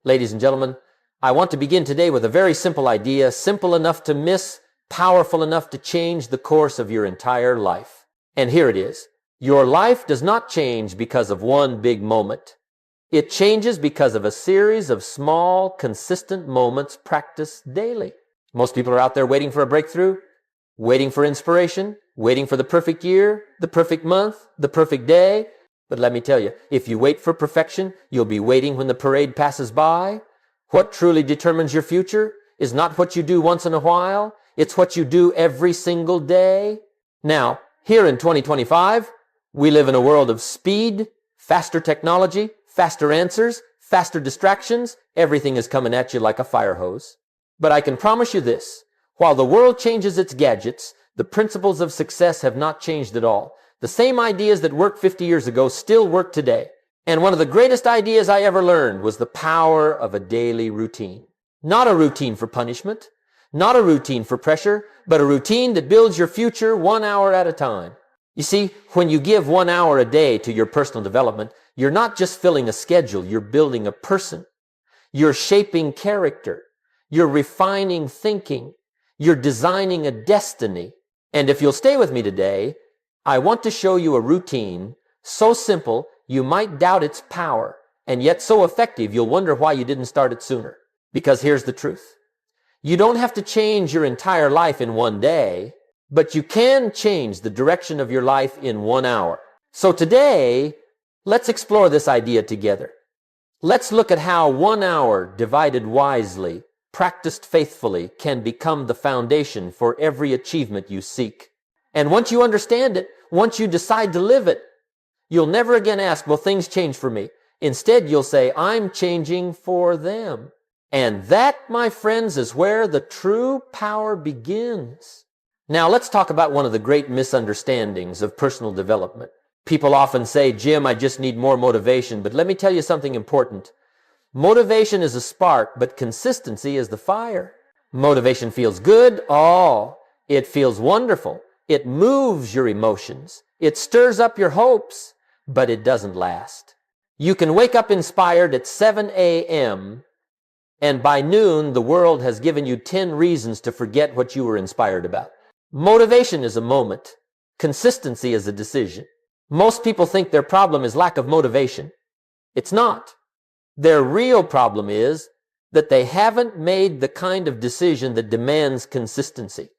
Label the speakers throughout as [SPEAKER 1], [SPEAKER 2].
[SPEAKER 1] Ladies and gentlemen, I want to begin today with a very simple idea, simple enough to miss, powerful enough to change the course of your entire life. And here it is. Your life does not change because of one big moment. It changes because of a series of small, consistent moments practiced daily. Most people are out there waiting for a breakthrough, waiting for inspiration, waiting for the perfect year, the perfect month, the perfect day. But let me tell you, if you wait for perfection, you'll be waiting when the parade passes by. What truly determines your future is not what you do once in a while. It's what you do every single day. Now, here in 2025, we live in a world of speed, faster technology, faster answers, faster distractions. Everything is coming at you like a fire hose. But I can promise you this, while the world changes its gadgets, the principles of success have not changed at all. The same ideas that worked 50 years ago still work today. And one of the greatest ideas I ever learned was the power of a daily routine. Not a routine for punishment, not a routine for pressure, but a routine that builds your future 1 hour at a time. You see, when you give 1 hour a day to your personal development, you're not just filling a schedule, you're building a person. You're shaping character. You're refining thinking. You're designing a destiny. And if you'll stay with me today, I want to show you a routine so simple you might doubt its power, and yet so effective you'll wonder why you didn't start it sooner. Because here's the truth. You don't have to change your entire life in one day, but you can change the direction of your life in 1 hour. So today, let's explore this idea together. Let's look at how 1 hour divided wisely, practiced faithfully, can become the foundation for every achievement you seek. And once you understand it, once you decide to live it, you'll never again ask, will things change for me? Instead, you'll say, I'm changing for them. And that, my friends, is where the true power begins. Now, let's talk about one of the great misunderstandings of personal development. People often say, Jim, I just need more motivation. But let me tell you something important. Motivation is a spark, but consistency is the fire. Motivation feels good. Oh, it feels wonderful. It moves your emotions. It stirs up your hopes, but it doesn't last. You can wake up inspired at 7 a.m., and by noon, the world has given you 10 reasons to forget what you were inspired about. Motivation is a moment. Consistency is a decision. Most people think their problem is lack of motivation. It's not. Their real problem is that they haven't made the kind of decision that demands consistency.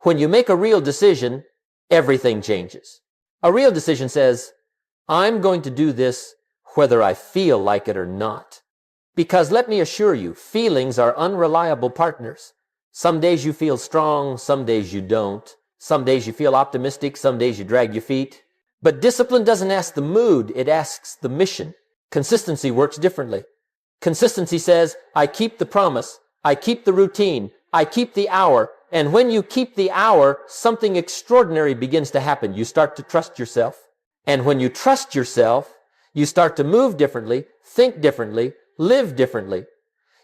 [SPEAKER 1] When you make a real decision, everything changes. A real decision says, I'm going to do this whether I feel like it or not. Because let me assure you, feelings are unreliable partners. Some days you feel strong, some days you don't. Some days you feel optimistic, some days you drag your feet. But discipline doesn't ask the mood, it asks the mission. Consistency works differently. Consistency says, I keep the promise, I keep the routine, I keep the hour. And when you keep the hour, something extraordinary begins to happen. You start to trust yourself. And when you trust yourself, you start to move differently, think differently, live differently.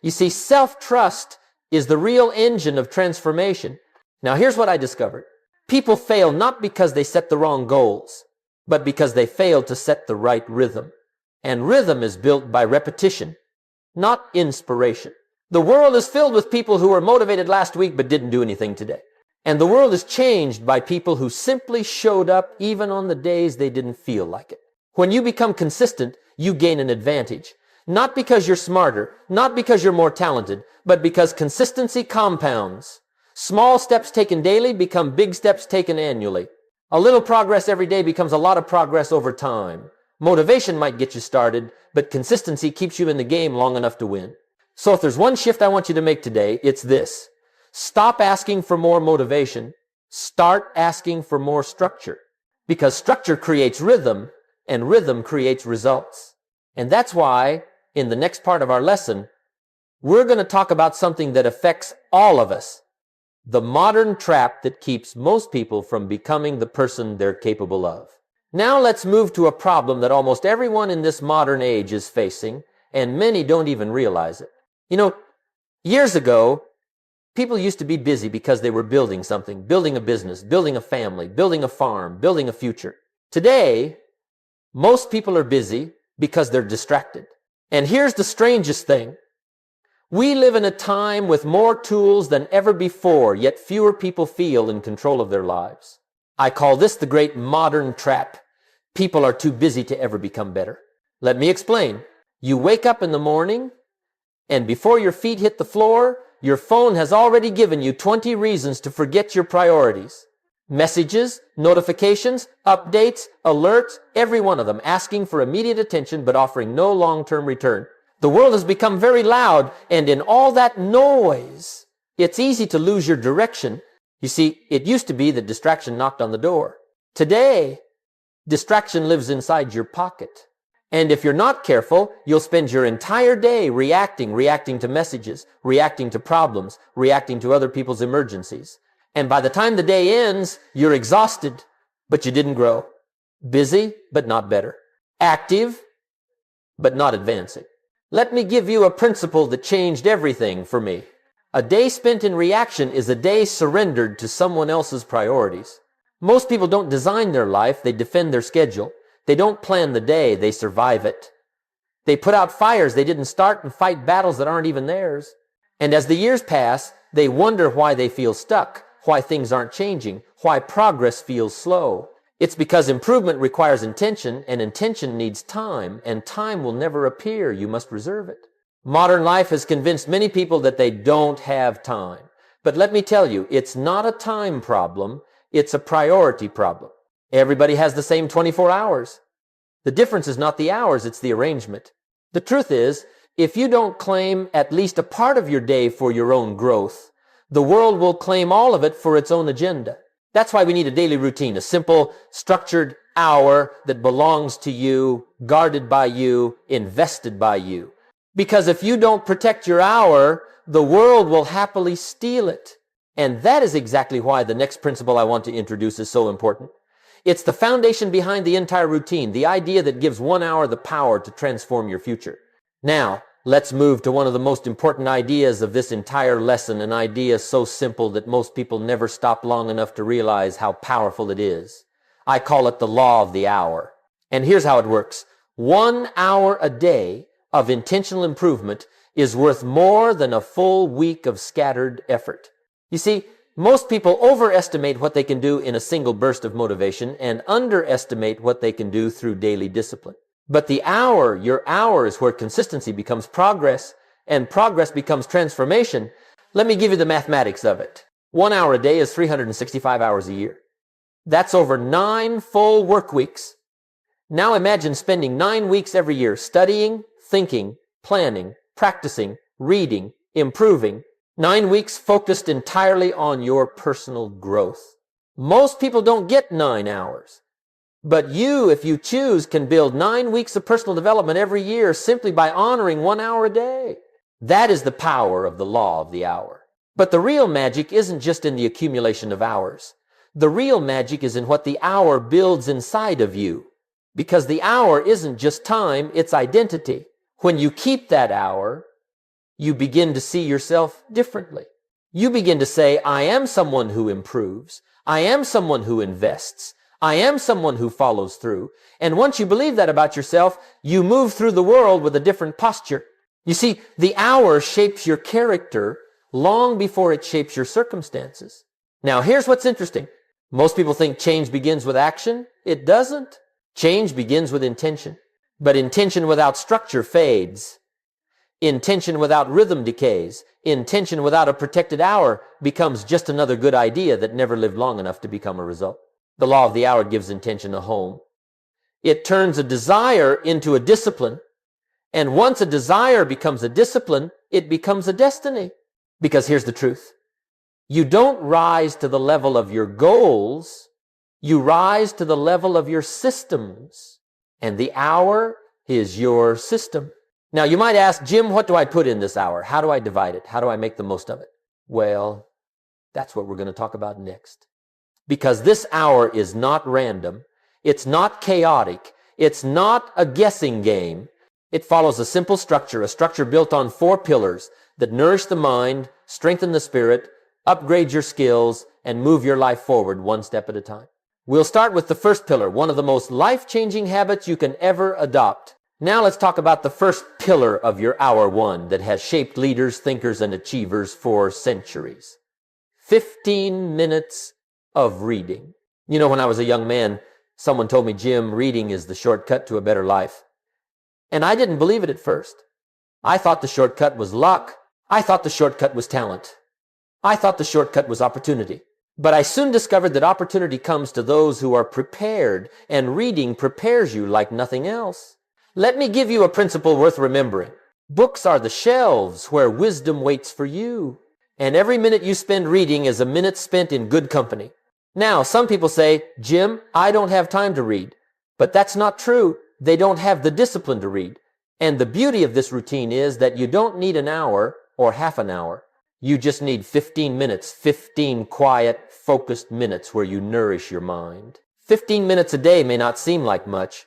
[SPEAKER 1] You see, self-trust is the real engine of transformation. Now, here's what I discovered. People fail not because they set the wrong goals, but because they fail to set the right rhythm. And rhythm is built by repetition, not inspiration. The world is filled with people who were motivated last week but didn't do anything today. And the world is changed by people who simply showed up even on the days they didn't feel like it. When you become consistent, you gain an advantage. Not because you're smarter, not because you're more talented, but because consistency compounds. Small steps taken daily become big steps taken annually. A little progress every day becomes a lot of progress over time. Motivation might get you started, but consistency keeps you in the game long enough to win. So if there's one shift I want you to make today, it's this. Stop asking for more motivation. Start asking for more structure. Because structure creates rhythm, and rhythm creates results. And that's why, in the next part of our lesson, we're going to talk about something that affects all of us. The modern trap that keeps most people from becoming the person they're capable of. Now let's move to a problem that almost everyone in this modern age is facing, and many don't even realize it. You know, years ago, people used to be busy because they were building something, building a business, building a family, building a farm, building a future. Today, most people are busy because they're distracted. And here's the strangest thing. We live in a time with more tools than ever before, yet fewer people feel in control of their lives. I call this the great modern trap. People are too busy to ever become better. Let me explain. You wake up in the morning, and before your feet hit the floor, your phone has already given you 20 reasons to forget your priorities. Messages, notifications, updates, alerts, every one of them asking for immediate attention but offering no long-term return. The world has become very loud, and in all that noise, it's easy to lose your direction. You see, it used to be that distraction knocked on the door. Today, distraction lives inside your pocket. And if you're not careful, you'll spend your entire day reacting to messages, reacting to problems, reacting to other people's emergencies. And by the time the day ends, you're exhausted, but you didn't grow. Busy, but not better. Active, but not advancing. Let me give you a principle that changed everything for me. A day spent in reaction is a day surrendered to someone else's priorities. Most people don't design their life, they defend their schedule. They don't plan the day, they survive it. They put out fires they didn't start and fight battles that aren't even theirs. And as the years pass, they wonder why they feel stuck, why things aren't changing, why progress feels slow. It's because improvement requires intention, and intention needs time, and time will never appear. You must reserve it. Modern life has convinced many people that they don't have time. But let me tell you, it's not a time problem, it's a priority problem. Everybody has the same 24 hours. The difference is not the hours, it's the arrangement. The truth is, if you don't claim at least a part of your day for your own growth, the world will claim all of it for its own agenda. That's why we need a daily routine, a simple, structured hour that belongs to you, guarded by you, invested by you. Because if you don't protect your hour, the world will happily steal it. And that is exactly why the next principle I want to introduce is so important. It's the foundation behind the entire routine, the idea that gives 1 hour the power to transform your future. Now, let's move to one of the most important ideas of this entire lesson, an idea so simple that most people never stop long enough to realize how powerful it is. I call it the law of the hour. And here's how it works. 1 hour a day of intentional improvement is worth more than a full week of scattered effort. You see, most people overestimate what they can do in a single burst of motivation and underestimate what they can do through daily discipline. But the hour, your hour, is where consistency becomes progress and progress becomes transformation. Let me give you the mathematics of it. 1 hour a day is 365 hours a year. That's over 9 full work weeks. Now imagine spending 9 weeks every year studying, thinking, planning, practicing, reading, improving. 9 weeks focused entirely on your personal growth. Most people don't get 9 hours. But you, if you choose, can build 9 weeks of personal development every year simply by honoring 1 hour a day. That is the power of the law of the hour. But the real magic isn't just in the accumulation of hours. The real magic is in what the hour builds inside of you. Because the hour isn't just time, it's identity. When you keep that hour, you begin to see yourself differently. You begin to say, I am someone who improves. I am someone who invests. I am someone who follows through. And once you believe that about yourself, you move through the world with a different posture. You see, the hour shapes your character long before it shapes your circumstances. Now, here's what's interesting. Most people think change begins with action. It doesn't. Change begins with intention. But intention without structure fades. Intention without rhythm decays. Intention without a protected hour becomes just another good idea that never lived long enough to become a result. The law of the hour gives intention a home. It turns a desire into a discipline. And once a desire becomes a discipline, it becomes a destiny. Because here's the truth. You don't rise to the level of your goals. You rise to the level of your systems. And the hour is your system. Now, you might ask, Jim, what do I put in this hour? How do I divide it? How do I make the most of it? Well, that's what we're going to talk about next. Because this hour is not random. It's not chaotic. It's not a guessing game. It follows a simple structure, a structure built on 4 pillars that nourish the mind, strengthen the spirit, upgrade your skills, and move your life forward one step at a time. We'll start with the first pillar, one of the most life-changing habits you can ever adopt. Now let's talk about the first pillar of your hour one that has shaped leaders, thinkers, and achievers for centuries. 15 minutes of reading. You know, when I was a young man, someone told me, Jim, reading is the shortcut to a better life. And I didn't believe it at first. I thought the shortcut was luck. I thought the shortcut was talent. I thought the shortcut was opportunity. But I soon discovered that opportunity comes to those who are prepared, and reading prepares you like nothing else. Let me give you a principle worth remembering. Books are the shelves where wisdom waits for you. And every minute you spend reading is a minute spent in good company. Now, some people say, Jim, I don't have time to read. But that's not true. They don't have the discipline to read. And the beauty of this routine is that you don't need an hour or half an hour. You just need 15 minutes, 15 quiet, focused minutes where you nourish your mind. 15 minutes a day may not seem like much,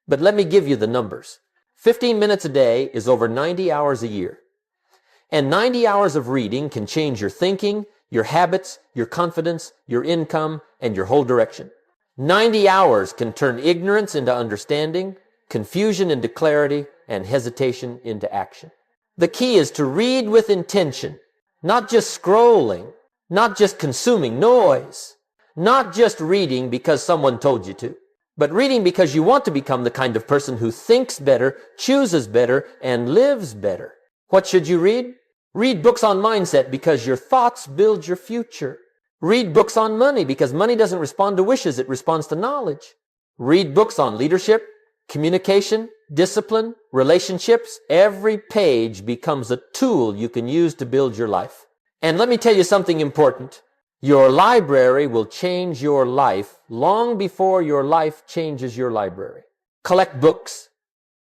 [SPEAKER 1] but let me give you the numbers. 15 minutes a day is over 90 hours a year. And 90 hours of reading can change your thinking, your habits, your confidence, your income, and your whole direction. 90 hours can turn ignorance into understanding, confusion into clarity, and hesitation into action. The key is to read with intention, not just scrolling, not just consuming noise, not just reading because someone told you to, but reading because you want to become the kind of person who thinks better, chooses better, and lives better. What should you read? Read books on mindset because your thoughts build your future. Read books on money because money doesn't respond to wishes, it responds to knowledge. Read books on leadership, communication, discipline, relationships. Every page becomes a tool you can use to build your life. And let me tell you something important. Your library will change your life long before your life changes your library. Collect books.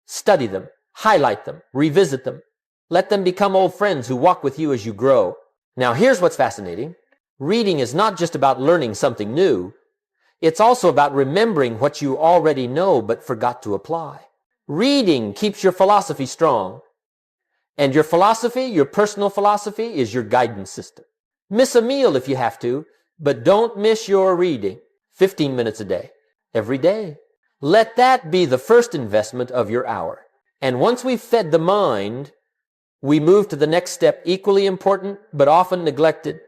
[SPEAKER 1] Study them. Highlight them. Revisit them. Let them become old friends who walk with you as you grow. Now, here's what's fascinating. Reading is not just about learning something new. It's also about remembering what you already know but forgot to apply. Reading keeps your philosophy strong. And your philosophy, your personal philosophy, is your guidance system. Miss a meal if you have to, but don't miss your reading. 15 minutes a day. Every day. Let that be the first investment of your hour. And once we've fed the mind, we move to the next step, equally important, but often neglected.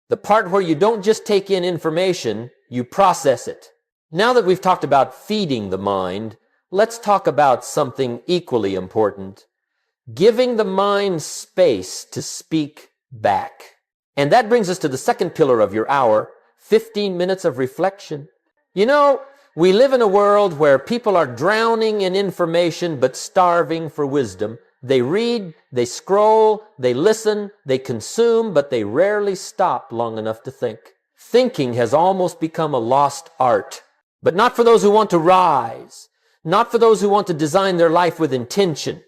[SPEAKER 1] The part where you don't just take in information, you process it. Now that we've talked about feeding the mind, let's talk about something equally important. Giving the mind space to speak back. And that brings us to the second pillar of your hour, 15 minutes of reflection. You know, we live in a world where people are drowning in information but starving for wisdom. They read, they scroll, they listen, they consume, but they rarely stop long enough to think. Thinking has almost become a lost art, but not for those who want to rise, not for those who want to design their life with intention.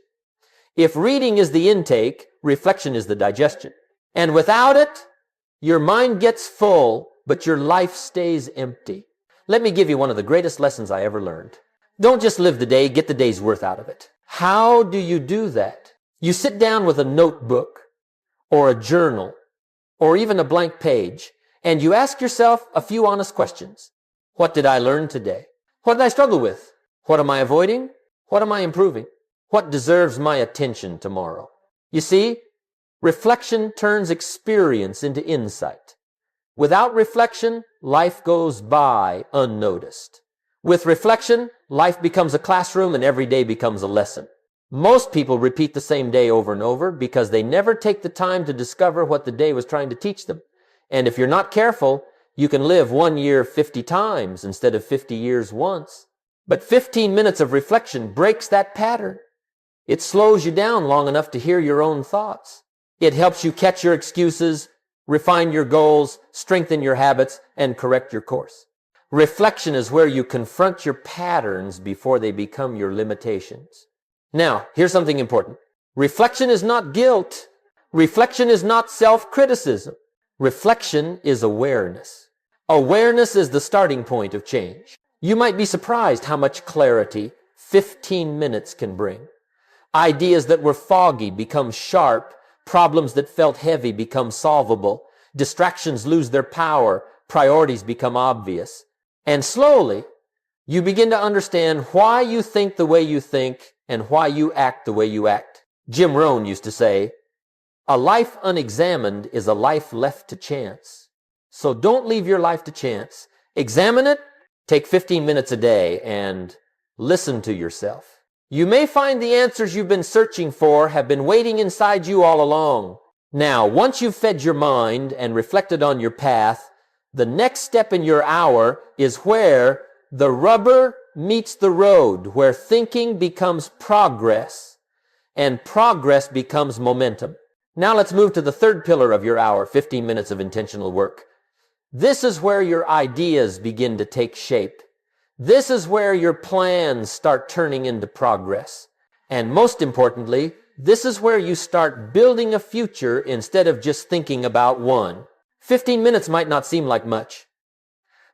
[SPEAKER 1] If reading is the intake, reflection is the digestion. And without it, your mind gets full, but your life stays empty. Let me give you one of the greatest lessons I ever learned. Don't just live the day, get the day's worth out of it. How do you do that? You sit down with a notebook or a journal or even a blank page and you ask yourself a few honest questions. What did I learn today? What did I struggle with? What am I avoiding? What am I improving? What deserves my attention tomorrow? You see, reflection turns experience into insight. Without reflection, life goes by unnoticed. With reflection, life becomes a classroom and every day becomes a lesson. Most people repeat the same day over and over because they never take the time to discover what the day was trying to teach them. And if you're not careful, you can live 1 year 50 times instead of 50 years once. But 15 minutes of reflection breaks that pattern. It slows you down long enough to hear your own thoughts. It helps you catch your excuses, refine your goals, strengthen your habits, and correct your course. Reflection is where you confront your patterns before they become your limitations. Now, here's something important. Reflection is not guilt. Reflection is not self-criticism. Reflection is awareness. Awareness is the starting point of change. You might be surprised how much clarity 15 minutes can bring. Ideas that were foggy become sharp. Problems that felt heavy become solvable. Distractions lose their power. Priorities become obvious. And slowly, you begin to understand why you think the way you think and why you act the way you act. Jim Rohn used to say, "A life unexamined is a life left to chance." So don't leave your life to chance. Examine it, take 15 minutes a day, and listen to yourself. You may find the answers you've been searching for have been waiting inside you all along. Now, once you've fed your mind and reflected on your path, the next step in your hour is where the rubber meets the road, where thinking becomes progress, and progress becomes momentum. Now let's move to the third pillar of your hour, 15 minutes of intentional work. This is where your ideas begin to take shape. This is where your plans start turning into progress. And most importantly, this is where you start building a future instead of just thinking about one. 15 minutes might not seem like much,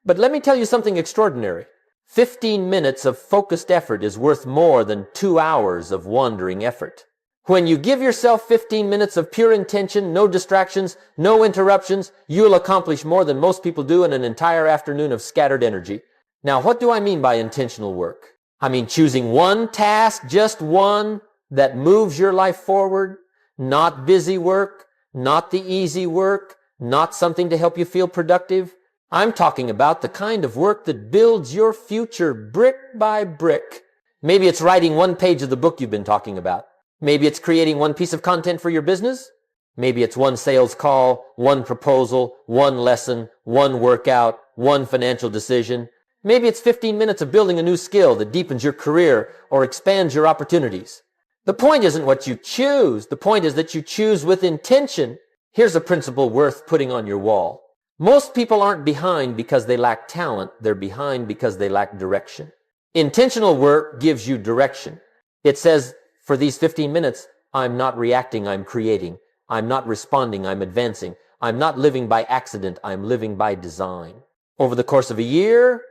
[SPEAKER 1] but let me tell you something extraordinary. 15 minutes of focused effort is worth more than 2 hours of wandering effort. When you give yourself 15 minutes of pure intention, no distractions, no interruptions, you'll accomplish more than most people do in an entire afternoon of scattered energy. Now, what do I mean by intentional work? I mean choosing one task, just one, that moves your life forward, not busy work, not the easy work, not something to help you feel productive. I'm talking about the kind of work that builds your future brick by brick. Maybe it's writing one page of the book you've been talking about. Maybe it's creating one piece of content for your business. Maybe it's one sales call, one proposal, one lesson, one workout, one financial decision. Maybe it's 15 minutes of building a new skill that deepens your career or expands your opportunities. The point isn't what you choose. The point is that you choose with intention. Here's a principle worth putting on your wall. Most people aren't behind because they lack talent. They're behind because they lack direction. Intentional work gives you direction. It says, for these 15 minutes, I'm not reacting, I'm creating. I'm not responding, I'm advancing. I'm not living by accident, I'm living by design. Over the course of a year,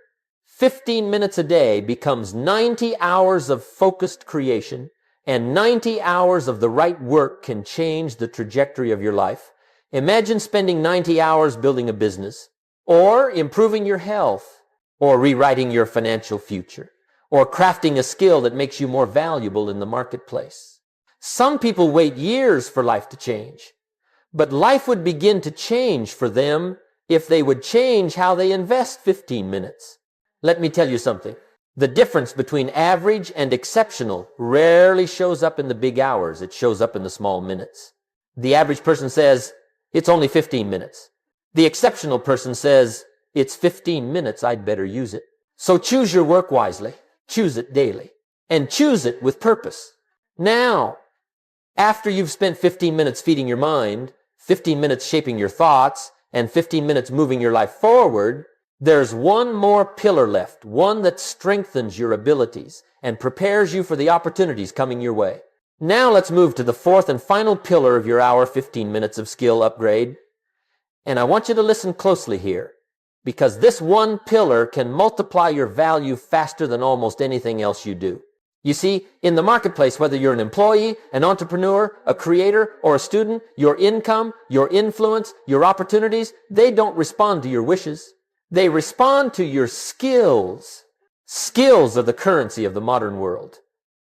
[SPEAKER 1] 15 minutes a day becomes 90 hours of focused creation, and 90 hours of the right work can change the trajectory of your life. Imagine spending 90 hours building a business, or improving your health, or rewriting your financial future, or crafting a skill that makes you more valuable in the marketplace. Some people wait years for life to change, but life would begin to change for them if they would change how they invest 15 minutes. Let me tell you something. The difference between average and exceptional rarely shows up in the big hours. It shows up in the small minutes. The average person says, it's only 15 minutes. The exceptional person says, it's 15 minutes, I'd better use it. So choose your work wisely. Choose it daily. And choose it with purpose. Now, after you've spent 15 minutes feeding your mind, 15 minutes shaping your thoughts, and 15 minutes moving your life forward, there's one more pillar left, one that strengthens your abilities and prepares you for the opportunities coming your way. Now let's move to the fourth and final pillar of your hour, 15 minutes of skill upgrade. And I want you to listen closely here, because this one pillar can multiply your value faster than almost anything else you do. You see, in the marketplace, whether you're an employee, an entrepreneur, a creator, or a student, your income, your influence, your opportunities, they don't respond to your wishes. They respond to your skills. Skills are the currency of the modern world.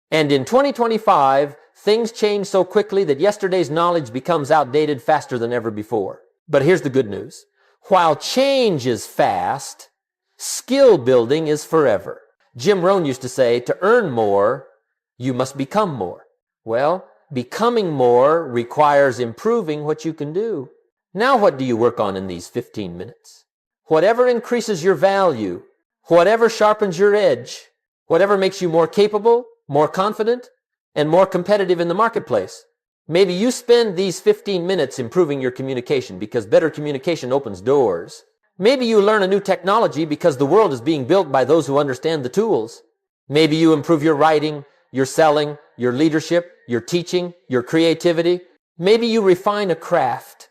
[SPEAKER 1] And in 2025, things change so quickly that yesterday's knowledge becomes outdated faster than ever before. But here's the good news. While change is fast, skill building is forever. Jim Rohn used to say, to earn more, you must become more. Well, becoming more requires improving what you can do. Now what do you work on in these 15 minutes? Whatever increases your value, whatever sharpens your edge, whatever makes you more capable, more confident, and more competitive in the marketplace. Maybe you spend these 15 minutes improving your communication because better communication opens doors. Maybe you learn a new technology because the world is being built by those who understand the tools. Maybe you improve your writing, your selling, your leadership, your teaching, your creativity. Maybe you refine a craft,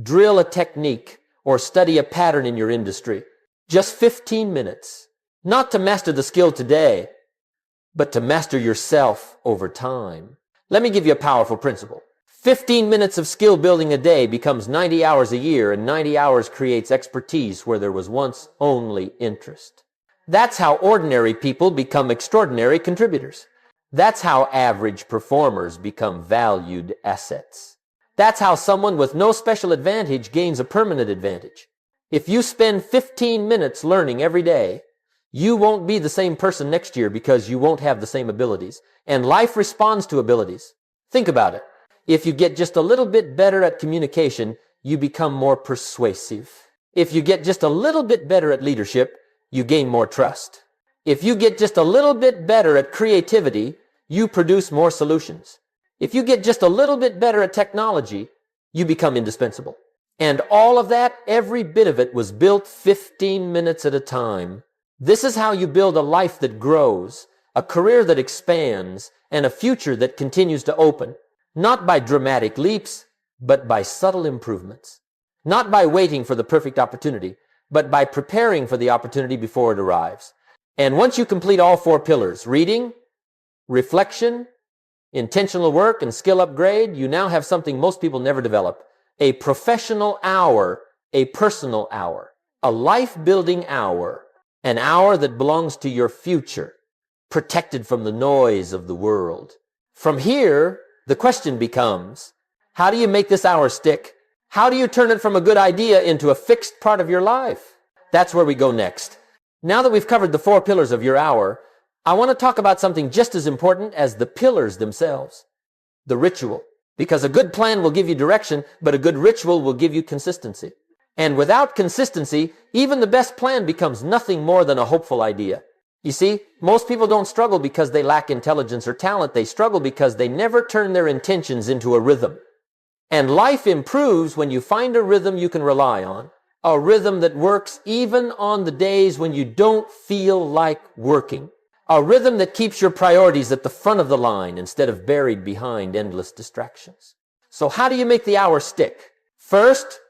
[SPEAKER 1] drill a technique, or study a pattern in your industry. Just 15 minutes. Not to master the skill today, but to master yourself over time. Let me give you a powerful principle. 15 minutes of skill building a day becomes 90 hours a year, and 90 hours creates expertise where there was once only interest. That's how ordinary people become extraordinary contributors. That's how average performers become valued assets. That's how someone with no special advantage gains a permanent advantage. If you spend 15 minutes learning every day, you won't be the same person next year because you won't have the same abilities. And life responds to abilities. Think about it. If you get just a little bit better at communication, you become more persuasive. If you get just a little bit better at leadership, you gain more trust. If you get just a little bit better at creativity, you produce more solutions. If you get just a little bit better at technology, you become indispensable. And all of that, every bit of it, was built 15 minutes at a time. This is how you build a life that grows, a career that expands, and a future that continues to open. Not by dramatic leaps, but by subtle improvements. Not by waiting for the perfect opportunity, but by preparing for the opportunity before it arrives. And once you complete all 4 pillars, reading, reflection, intentional work, and skill upgrade, you now have something most people never develop. A professional hour, a personal hour, a life-building hour, an hour that belongs to your future, protected from the noise of the world. From here, the question becomes, how do you make this hour stick? How do you turn it from a good idea into a fixed part of your life? That's where we go next. Now that we've covered the 4 pillars of your hour, I want to talk about something just as important as the pillars themselves, the ritual. Because a good plan will give you direction, but a good ritual will give you consistency. And without consistency, even the best plan becomes nothing more than a hopeful idea. You see, most people don't struggle because they lack intelligence or talent. They struggle because they never turn their intentions into a rhythm. And life improves when you find a rhythm you can rely on, a rhythm that works even on the days when you don't feel like working, a rhythm that keeps your priorities at the front of the line instead of buried behind endless distractions. So how do you make the hour stick? First,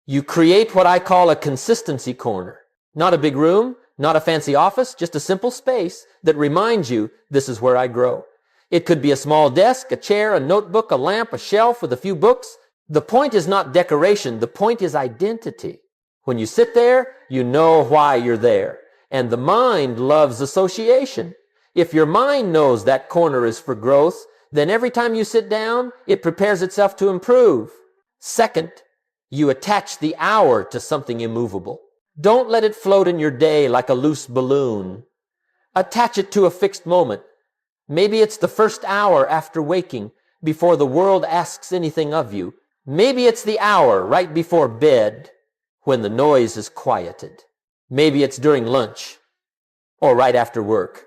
[SPEAKER 1] you create what I call a consistency corner. Not a big room, not a fancy office, just a simple space that reminds you, this is where I grow. It could be a small desk, a chair, a notebook, a lamp, a shelf with a few books. The point is not decoration. The point is identity. When you sit there, you know why you're there. And the mind loves association. If your mind knows that corner is for growth, then every time you sit down, it prepares itself to improve. Second, you attach the hour to something immovable. Don't let it float in your day like a loose balloon. Attach it to a fixed moment. Maybe it's the first hour after waking, before the world asks anything of you. Maybe it's the hour right before bed, when the noise is quieted. Maybe it's during lunch, or right after work.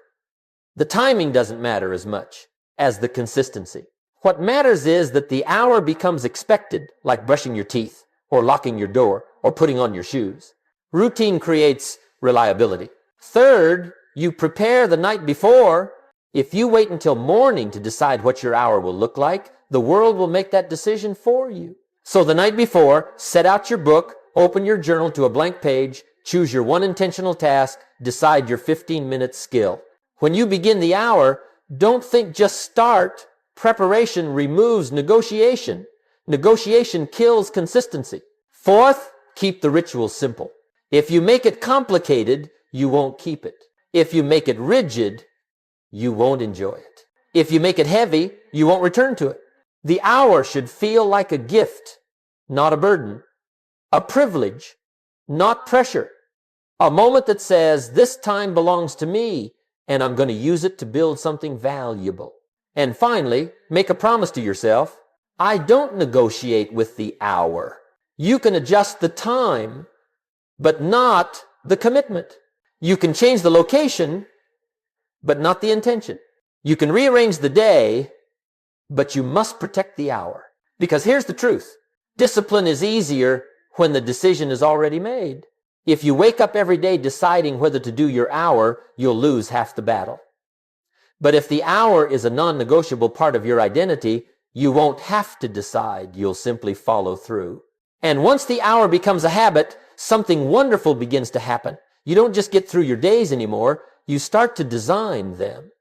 [SPEAKER 1] The timing doesn't matter as much as the consistency. What matters is that the hour becomes expected, like brushing your teeth, or locking your door, or putting on your shoes. Routine creates reliability. Third, you prepare the night before. If you wait until morning to decide what your hour will look like, the world will make that decision for you. So the night before, set out your book, open your journal to a blank page, choose your one intentional task, decide your 15-minute skill. When you begin the hour, don't think just start. Preparation removes negotiation. Negotiation kills consistency. Fourth, keep the ritual simple. If you make it complicated, you won't keep it. If you make it rigid, you won't enjoy it. If you make it heavy, you won't return to it. The hour should feel like a gift, not a burden. A privilege, not pressure. A moment that says, this time belongs to me, and I'm going to use it to build something valuable. And finally, make a promise to yourself, I don't negotiate with the hour. You can adjust the time, but not the commitment. You can change the location, but not the intention. You can rearrange the day, but you must protect the hour. Because here's the truth. Discipline is easier when the decision is already made. If you wake up every day deciding whether to do your hour, you'll lose half the battle. But if the hour is a non-negotiable part of your identity, you won't have to decide. You'll simply follow through. And once the hour becomes a habit, something wonderful begins to happen. You don't just get through your days anymore. You start to design them.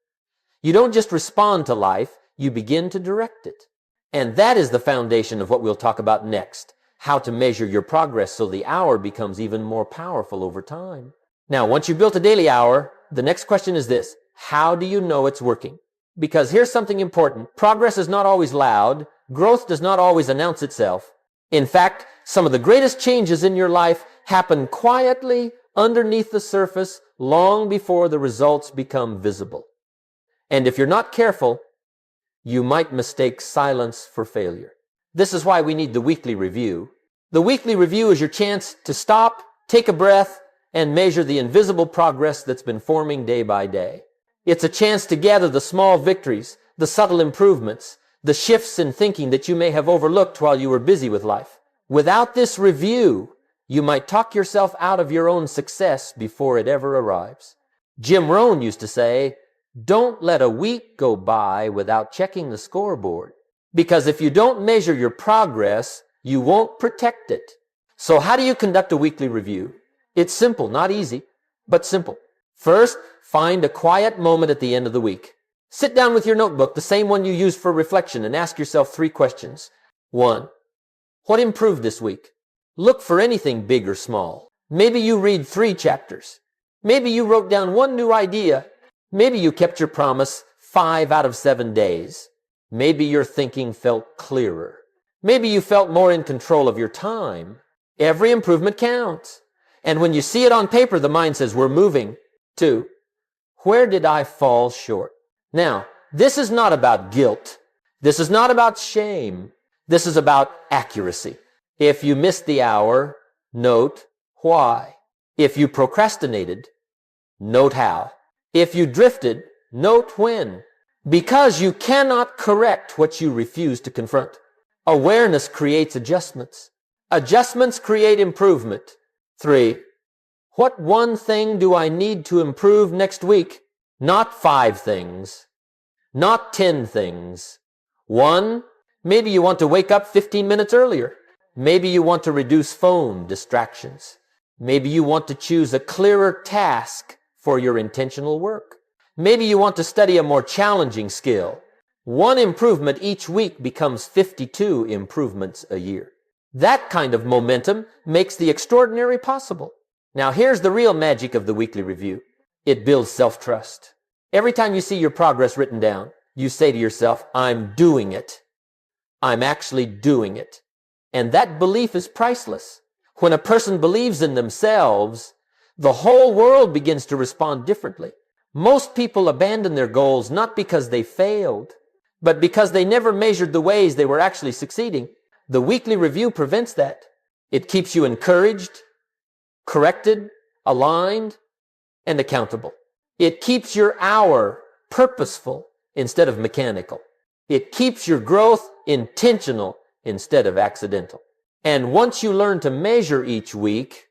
[SPEAKER 1] You don't just respond to life. You begin to direct it. And that is the foundation of what we'll talk about next. How to measure your progress so the hour becomes even more powerful over time. Now, once you've built a daily hour, the next question is this. How do you know it's working? Because here's something important. Progress is not always loud. Growth does not always announce itself. In fact, some of the greatest changes in your life happen quietly underneath the surface long before the results become visible. And if you're not careful, you might mistake silence for failure. This is why we need the weekly review. The weekly review is your chance to stop, take a breath, and measure the invisible progress that's been forming day by day. It's a chance to gather the small victories, the subtle improvements, the shifts in thinking that you may have overlooked while you were busy with life. Without this review, you might talk yourself out of your own success before it ever arrives. Jim Rohn used to say, "Don't let a week go by without checking the scoreboard. Because if you don't measure your progress, you won't protect it." So how do you conduct a weekly review? It's simple, not easy, but simple. First, find a quiet moment at the end of the week. Sit down with your notebook, the same one you use for reflection, and ask yourself 3 questions. 1. What improved this week? Look for anything big or small. Maybe you read 3 chapters. Maybe you wrote down 1 new idea. Maybe you kept your promise 5 out of 7 days. Maybe your thinking felt clearer. Maybe you felt more in control of your time. Every improvement counts. And when you see it on paper, the mind says, we're moving. 2. Where did I fall short? Now, this is not about guilt. This is not about shame. This is about accuracy. If you missed the hour, note why. If you procrastinated, note how. If you drifted, note when. Because you cannot correct what you refuse to confront. Awareness creates adjustments. Adjustments create improvement. 3. What 1 thing do I need to improve next week? Not 5 things. Not 10 things. 1, maybe you want to wake up 15 minutes earlier. Maybe you want to reduce phone distractions. Maybe you want to choose a clearer task for your intentional work. Maybe you want to study a more challenging skill. 1 improvement each week becomes 52 improvements a year. That kind of momentum makes the extraordinary possible. Now here's the real magic of the weekly review. It builds self-trust. Every time you see your progress written down, you say to yourself, I'm doing it. I'm actually doing it. And that belief is priceless. When a person believes in themselves, the whole world begins to respond differently. Most people abandon their goals not because they failed, but because they never measured the ways they were actually succeeding. The weekly review prevents that. It keeps you encouraged, corrected, aligned, and accountable. It keeps your hour purposeful instead of mechanical. It keeps your growth intentional instead of accidental. And once you learn to measure each week,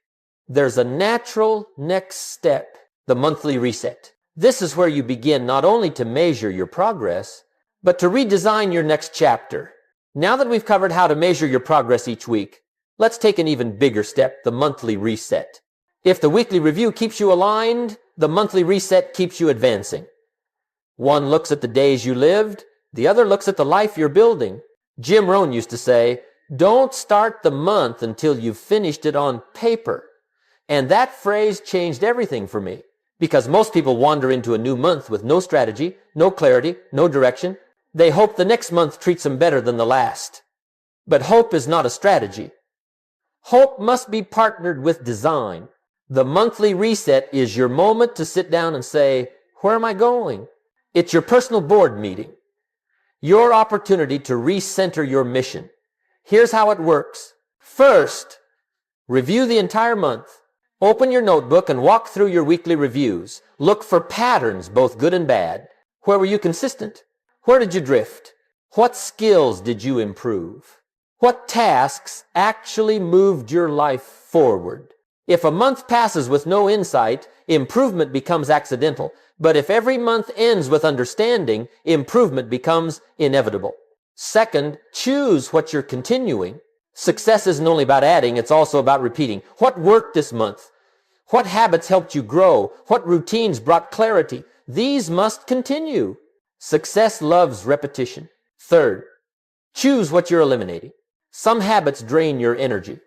[SPEAKER 1] there's a natural next step, the monthly reset. This is where you begin not only to measure your progress, but to redesign your next chapter. Now that we've covered how to measure your progress each week, let's take an even bigger step, the monthly reset. If the weekly review keeps you aligned, the monthly reset keeps you advancing. One looks at the days you lived, the other looks at the life you're building. Jim Rohn used to say, don't start the month until you've finished it on paper. And that phrase changed everything for me, because most people wander into a new month with no strategy, no clarity, no direction. They hope the next month treats them better than the last. But hope is not a strategy. Hope must be partnered with design. The monthly reset is your moment to sit down and say, where am I going? It's your personal board meeting. Your opportunity to recenter your mission. Here's how it works. First, review the entire month. Open your notebook and walk through your weekly reviews. Look for patterns, both good and bad. Where were you consistent? Where did you drift? What skills did you improve? What tasks actually moved your life forward? If a month passes with no insight, improvement becomes accidental. But if every month ends with understanding, improvement becomes inevitable. Second, choose what you're continuing. Success isn't only about adding, it's also about repeating. What worked this month? What habits helped you grow? What routines brought clarity? These must continue. Success loves repetition. Third, choose what you're eliminating. Some habits drain your energy.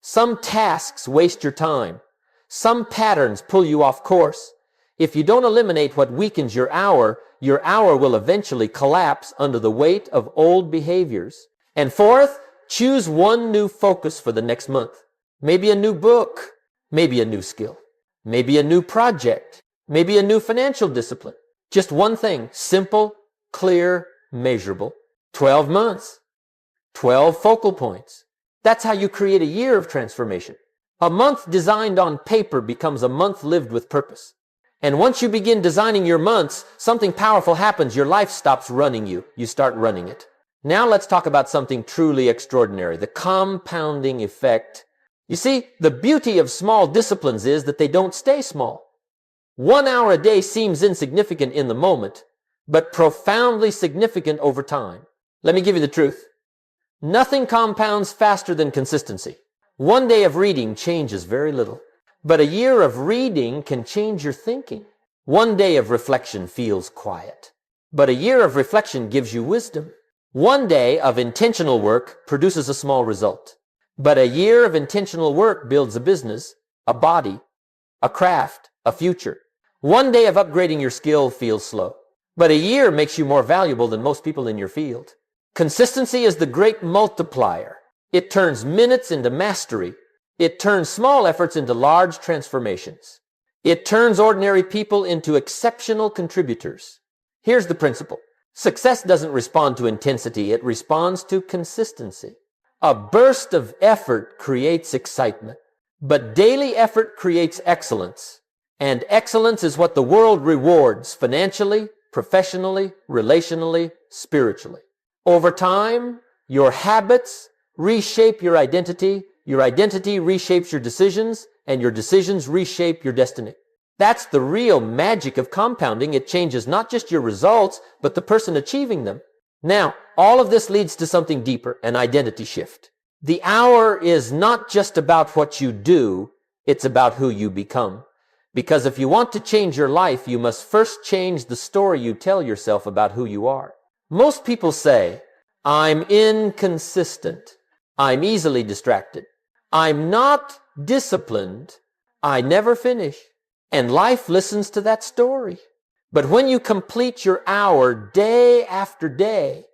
[SPEAKER 1] Some tasks waste your time. Some patterns pull you off course. If you don't eliminate what weakens your hour, your hour will eventually collapse under the weight of old behaviors. And fourth, choose one new focus for the next month. Maybe a new book, maybe a new skill, maybe a new project, maybe a new financial discipline. Just one thing, simple, clear, measurable. 12 months, 12 focal points. That's how you create a year of transformation. A month designed on paper becomes a month lived with purpose. And once you begin designing your months, something powerful happens. Your life stops running you. You start running it. Now let's talk about something truly extraordinary, the compounding effect. You see, the beauty of small disciplines is that they don't stay small. 1 hour a day seems insignificant in the moment, but profoundly significant over time. Let me give you the truth. Nothing compounds faster than consistency. 1 day of reading changes very little, but a year of reading can change your thinking. 1 day of reflection feels quiet, but a year of reflection gives you wisdom. 1 day of intentional work produces a small result, but a year of intentional work builds a business, a body, a craft, a future. 1 day of upgrading your skill feels slow, but a year makes you more valuable than most people in your field. Consistency is the great multiplier. It turns minutes into mastery. It turns small efforts into large transformations. It turns ordinary people into exceptional contributors. Here's the principle. Success doesn't respond to intensity. It responds to consistency. A burst of effort creates excitement, but daily effort creates excellence. And excellence is what the world rewards financially, professionally, relationally, spiritually. Over time, your habits reshape your identity reshapes your decisions, and your decisions reshape your destiny. That's the real magic of compounding. It changes not just your results, but the person achieving them. Now, all of this leads to something deeper, an identity shift. The hour is not just about what you do, it's about who you become. Because if you want to change your life, you must first change the story you tell yourself about who you are. Most people say, I'm inconsistent. I'm easily distracted. I'm not disciplined. I never finish. And life listens to that story. But when you complete your hour day after day,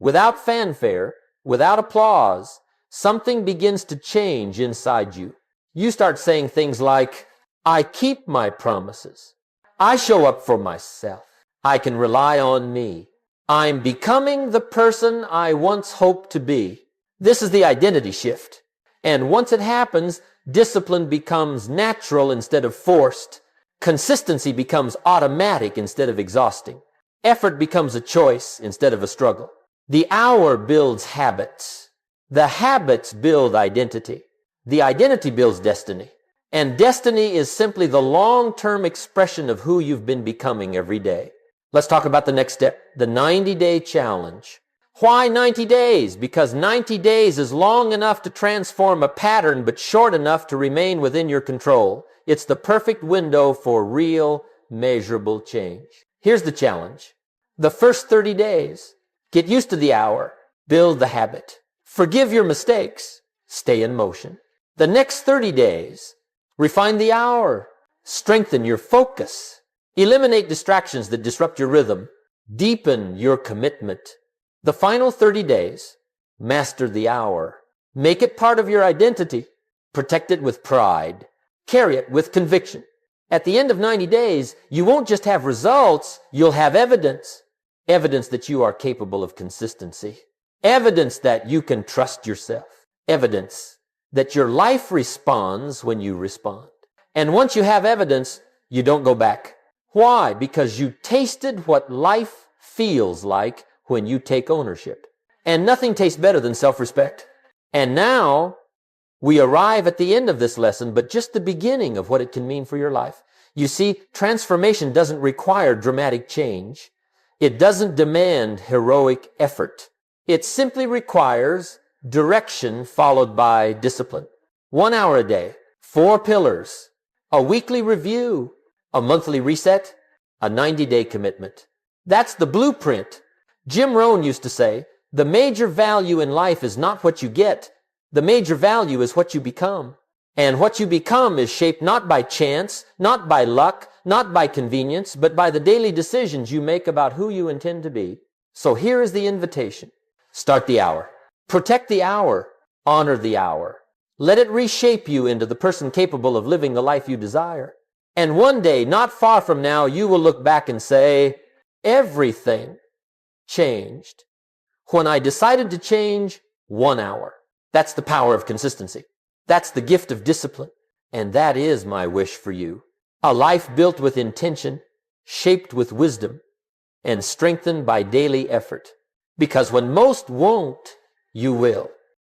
[SPEAKER 1] without fanfare, without applause, something begins to change inside you. You start saying things like, I keep my promises. I show up for myself. I can rely on me. I'm becoming the person I once hoped to be. This is the identity shift. And once it happens, discipline becomes natural instead of forced. Consistency becomes automatic instead of exhausting. Effort becomes a choice instead of a struggle. The hour builds habits. The habits build identity. The identity builds destiny. And destiny is simply the long-term expression of who you've been becoming every day. Let's talk about the next step, the 90-day challenge. Why 90 days? Because 90 days is long enough to transform a pattern, but short enough to remain within your control. It's the perfect window for real, measurable change. Here's the challenge. The first 30 days, get used to the hour, build the habit. Forgive your mistakes, stay in motion. The next 30 days, refine the hour, strengthen your focus. Eliminate distractions that disrupt your rhythm. Deepen your commitment. The final 30 days, master the hour. Make it part of your identity. Protect it with pride. Carry it with conviction. At the end of 90 days, you won't just have results, you'll have evidence. Evidence that you are capable of consistency. Evidence that you can trust yourself. Evidence that your life responds when you respond. And once you have evidence, you don't go back. Why? Because you tasted what life feels like when you take ownership. And nothing tastes better than self-respect. And now we arrive at the end of this lesson, but just the beginning of what it can mean for your life. You see, transformation doesn't require dramatic change. It doesn't demand heroic effort. It simply requires direction followed by discipline. 1 hour a day, 4 pillars, a weekly review, a monthly reset, a 90-day commitment. That's the blueprint. Jim Rohn used to say, the major value in life is not what you get. The major value is what you become. And what you become is shaped not by chance, not by luck, not by convenience, but by the daily decisions you make about who you intend to be. So here is the invitation. Start the hour. Protect the hour. Honor the hour. Let it reshape you into the person capable of living the life you desire. And one day, not far from now, you will look back and say, everything changed when I decided to change 1 hour. That's the power of consistency. That's the gift of discipline. And that is my wish for you. A life built with intention, shaped with wisdom, and strengthened by daily effort. Because when most won't, you will.